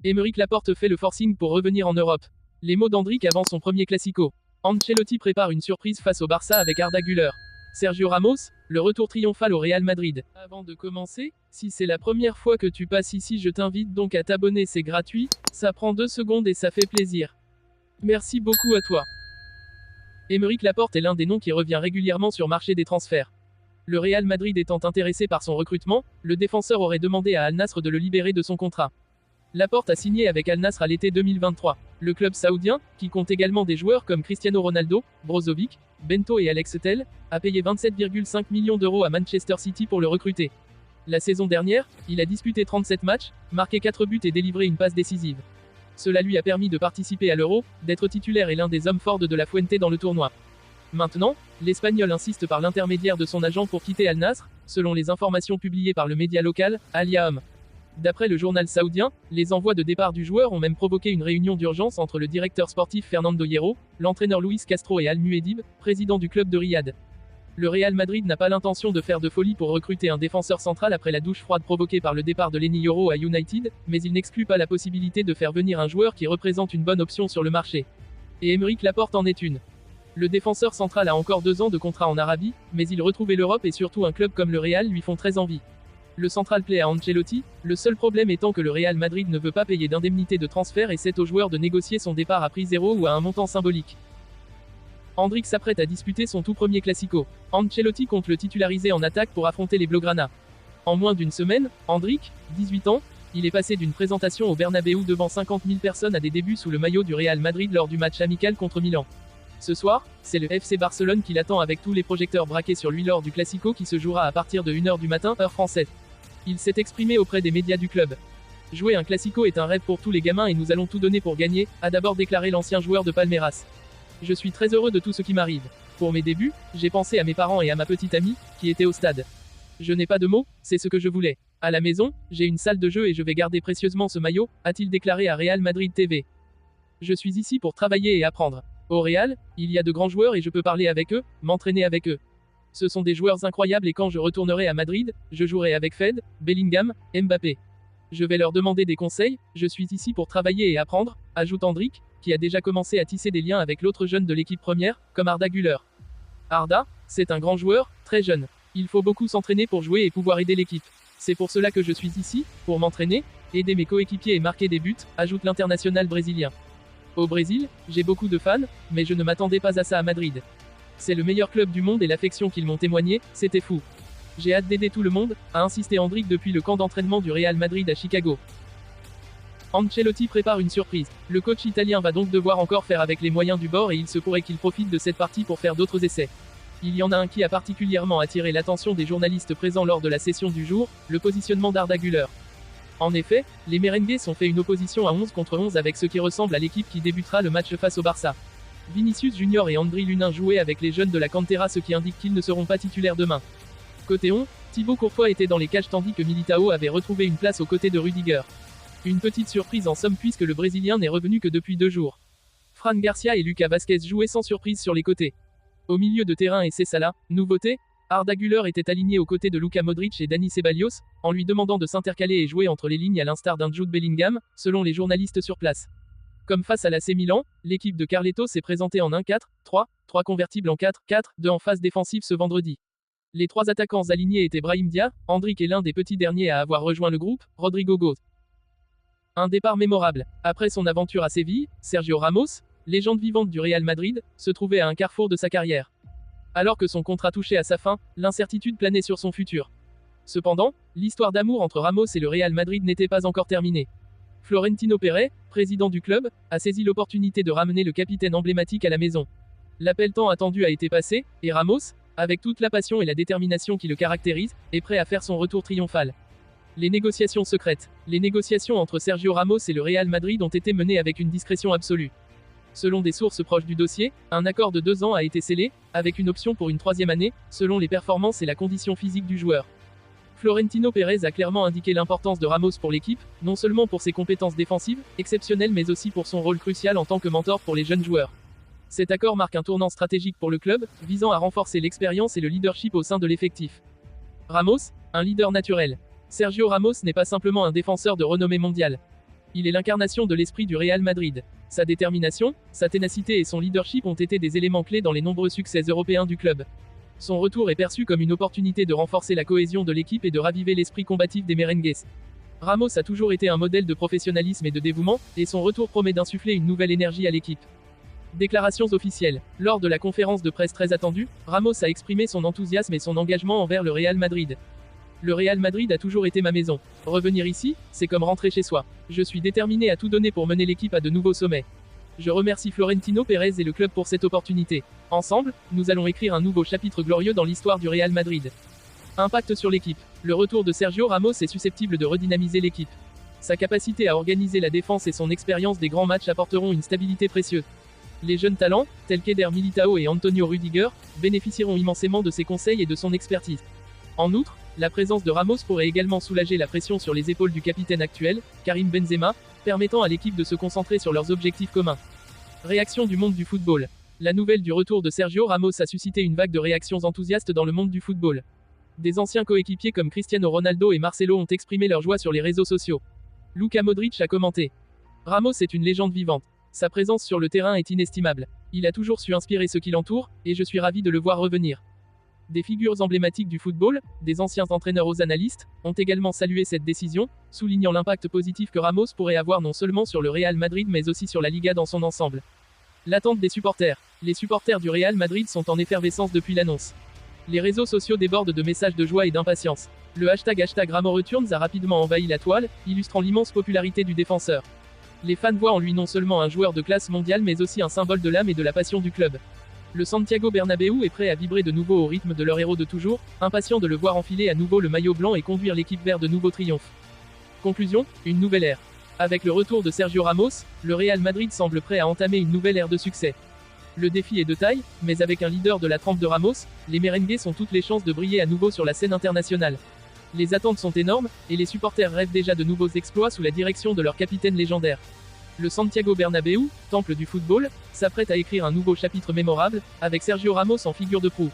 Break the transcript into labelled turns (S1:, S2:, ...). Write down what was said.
S1: Aymeric Laporte fait le forcing pour revenir en Europe. Les mots d'Endrick avant son premier Classico. Ancelotti prépare une surprise face au Barça avec Arda Güler. Sergio Ramos, le retour triomphal au Real Madrid. Avant de commencer, si c'est la première fois que tu passes ici, je t'invite donc à t'abonner, c'est gratuit, ça prend 2 secondes et ça fait plaisir. Merci beaucoup à toi. Aymeric Laporte est l'un des noms qui revient régulièrement sur marché des transferts. Le Real Madrid étant intéressé par son recrutement, le défenseur aurait demandé à Al Nassr de le libérer de son contrat. Laporte a signé avec Al Nassr à l'été 2023. Le club saoudien, qui compte également des joueurs comme Cristiano Ronaldo, Brozovic, Bento et Alex Telles, a payé 27,5 millions d'euros à Manchester City pour le recruter. La saison dernière, il a disputé 37 matchs, marqué 4 buts et délivré une passe décisive. Cela lui a permis de participer à l'Euro, d'être titulaire et l'un des hommes forts de la Fuente dans le tournoi. Maintenant, l'Espagnol insiste par l'intermédiaire de son agent pour quitter Al Nassr, selon les informations publiées par le média local, Al Yaham. D'après le journal saoudien, les envois de départ du joueur ont même provoqué une réunion d'urgence entre le directeur sportif Fernando Hierro, l'entraîneur Luis Castro et Al Muedib, président du club de Riyad. Le Real Madrid n'a pas l'intention de faire de folie pour recruter un défenseur central après la douche froide provoquée par le départ de Lenny Yoro à United, mais il n'exclut pas la possibilité de faire venir un joueur qui représente une bonne option sur le marché. Et Aymeric Laporte en est une. Le défenseur central a encore 2 ans de contrat en Arabie, mais il retrouver l'Europe et surtout un club comme le Real lui font très envie. Le central plaît à Ancelotti, le seul problème étant que le Real Madrid ne veut pas payer d'indemnité de transfert et c'est au joueur de négocier son départ à prix zéro ou à un montant symbolique. Endrick s'apprête à disputer son tout premier Classico. Ancelotti compte le titulariser en attaque pour affronter les Blaugrana. En moins d'une semaine, Endrick, 18 ans, il est passé d'une présentation au Bernabéu devant 50 000 personnes à des débuts sous le maillot du Real Madrid lors du match amical contre Milan. Ce soir, c'est le FC Barcelone qui l'attend avec tous les projecteurs braqués sur lui lors du Classico qui se jouera à partir de 1h du matin, heure française. Il s'est exprimé auprès des médias du club. Jouer un Classico est un rêve pour tous les gamins et nous allons tout donner pour gagner, a d'abord déclaré l'ancien joueur de Palmeiras. Je suis très heureux de tout ce qui m'arrive. Pour mes débuts, j'ai pensé à mes parents et à ma petite amie, qui étaient au stade. Je n'ai pas de mots, c'est ce que je voulais. À la maison, j'ai une salle de jeu et je vais garder précieusement ce maillot, a-t-il déclaré à Real Madrid TV. Je suis ici pour travailler et apprendre. Au Real, il y a de grands joueurs et je peux parler avec eux, m'entraîner avec eux. Ce sont des joueurs incroyables et quand je retournerai à Madrid, je jouerai avec Fed, Bellingham, Mbappé. Je vais leur demander des conseils, je suis ici pour travailler et apprendre, ajoute Endrick, qui a déjà commencé à tisser des liens avec l'autre jeune de l'équipe première, comme Arda Güler. Arda, c'est un grand joueur, très jeune. Il faut beaucoup s'entraîner pour jouer et pouvoir aider l'équipe. C'est pour cela que je suis ici, pour m'entraîner, aider mes coéquipiers et marquer des buts, ajoute l'international brésilien. Au Brésil, j'ai beaucoup de fans, mais je ne m'attendais pas à ça à Madrid. C'est le meilleur club du monde et l'affection qu'ils m'ont témoigné, c'était fou. J'ai hâte d'aider tout le monde, a insisté Endrick depuis le camp d'entraînement du Real Madrid à Chicago. Ancelotti prépare une surprise. Le coach italien va donc devoir encore faire avec les moyens du bord et il se pourrait qu'il profite de cette partie pour faire d'autres essais. Il y en a un qui a particulièrement attiré l'attention des journalistes présents lors de la session du jour, le positionnement d'Arda Güler. En effet, les Merengues ont fait une opposition à 11 contre 11 avec ce qui ressemble à l'équipe qui débutera le match face au Barça. Vinicius Junior et Andri Lunin jouaient avec les jeunes de la Cantera, ce qui indique qu'ils ne seront pas titulaires demain. Côté 11, Thibaut Courtois était dans les cages tandis que Militao avait retrouvé une place aux côtés de Rudiger. Une petite surprise en somme puisque le Brésilien n'est revenu que depuis 2 jours. Fran Garcia et Lucas Vazquez jouaient sans surprise sur les côtés. Au milieu de terrain et Cessala, nouveauté, Arda Güler était aligné aux côtés de Luka Modric et Dani Ceballos, en lui demandant de s'intercaler et jouer entre les lignes à l'instar d'un Jude Bellingham, selon les journalistes sur place. Comme face à l'AC Milan, l'équipe de Carleto s'est présentée en 1-4-3, convertible en 4-4-2 en phase défensive ce vendredi. Les 3 attaquants alignés étaient Brahim Dia, Endrick et l'un des petits derniers à avoir rejoint le groupe, Rodrigo Goes. Un départ mémorable. Après son aventure à Séville, Sergio Ramos, légende vivante du Real Madrid, se trouvait à un carrefour de sa carrière. Alors que son contrat touchait à sa fin, l'incertitude planait sur son futur. Cependant, l'histoire d'amour entre Ramos et le Real Madrid n'était pas encore terminée. Florentino Pérez, président du club, a saisi l'opportunité de ramener le capitaine emblématique à la maison. L'appel tant attendu a été passé, et Ramos, avec toute la passion et la détermination qui le caractérisent, est prêt à faire son retour triomphal. Les négociations secrètes. Les négociations entre Sergio Ramos et le Real Madrid ont été menées avec une discrétion absolue. Selon des sources proches du dossier, un accord de 2 ans a été scellé, avec une option pour une 3e année, selon les performances et la condition physique du joueur. Florentino Pérez a clairement indiqué l'importance de Ramos pour l'équipe, non seulement pour ses compétences défensives, exceptionnelles mais aussi pour son rôle crucial en tant que mentor pour les jeunes joueurs. Cet accord marque un tournant stratégique pour le club, visant à renforcer l'expérience et le leadership au sein de l'effectif. Ramos, un leader naturel. Sergio Ramos n'est pas simplement un défenseur de renommée mondiale. Il est l'incarnation de l'esprit du Real Madrid. Sa détermination, sa ténacité et son leadership ont été des éléments clés dans les nombreux succès européens du club. Son retour est perçu comme une opportunité de renforcer la cohésion de l'équipe et de raviver l'esprit combatif des merengues. Ramos a toujours été un modèle de professionnalisme et de dévouement, et son retour promet d'insuffler une nouvelle énergie à l'équipe. Déclarations officielles. Lors de la conférence de presse très attendue, Ramos a exprimé son enthousiasme et son engagement envers le Real Madrid. Le Real Madrid a toujours été ma maison. Revenir ici, c'est comme rentrer chez soi. Je suis déterminé à tout donner pour mener l'équipe à de nouveaux sommets. Je remercie Florentino Pérez et le club pour cette opportunité. Ensemble, nous allons écrire un nouveau chapitre glorieux dans l'histoire du Real Madrid. Impact sur l'équipe. Le retour de Sergio Ramos est susceptible de redynamiser l'équipe. Sa capacité à organiser la défense et son expérience des grands matchs apporteront une stabilité précieuse. Les jeunes talents, tels qu'Eder Militao et Antonio Rüdiger, bénéficieront immensément de ses conseils et de son expertise. En outre, la présence de Ramos pourrait également soulager la pression sur les épaules du capitaine actuel, Karim Benzema, permettant à l'équipe de se concentrer sur leurs objectifs communs. Réaction du monde du football. La nouvelle du retour de Sergio Ramos a suscité une vague de réactions enthousiastes dans le monde du football. Des anciens coéquipiers comme Cristiano Ronaldo et Marcelo ont exprimé leur joie sur les réseaux sociaux. Luka Modric a commenté. Ramos est une légende vivante. Sa présence sur le terrain est inestimable. Il a toujours su inspirer ceux qui l'entourent, et je suis ravi de le voir revenir. Des figures emblématiques du football, des anciens entraîneurs aux analystes, ont également salué cette décision, soulignant l'impact positif que Ramos pourrait avoir non seulement sur le Real Madrid mais aussi sur la Liga dans son ensemble. L'attente des supporters. Les supporters du Real Madrid sont en effervescence depuis l'annonce. Les réseaux sociaux débordent de messages de joie et d'impatience. Le hashtag #RamosReturns a rapidement envahi la toile, illustrant l'immense popularité du défenseur. Les fans voient en lui non seulement un joueur de classe mondiale mais aussi un symbole de l'âme et de la passion du club. Le Santiago Bernabéu est prêt à vibrer de nouveau au rythme de leur héros de toujours, impatient de le voir enfiler à nouveau le maillot blanc et conduire l'équipe vers de nouveaux triomphes. Conclusion, une nouvelle ère. Avec le retour de Sergio Ramos, le Real Madrid semble prêt à entamer une nouvelle ère de succès. Le défi est de taille, mais avec un leader de la trempe de Ramos, les merengues ont toutes les chances de briller à nouveau sur la scène internationale. Les attentes sont énormes, et les supporters rêvent déjà de nouveaux exploits sous la direction de leur capitaine légendaire. Le Santiago Bernabéu, temple du football, s'apprête à écrire un nouveau chapitre mémorable, avec Sergio Ramos en figure de proue.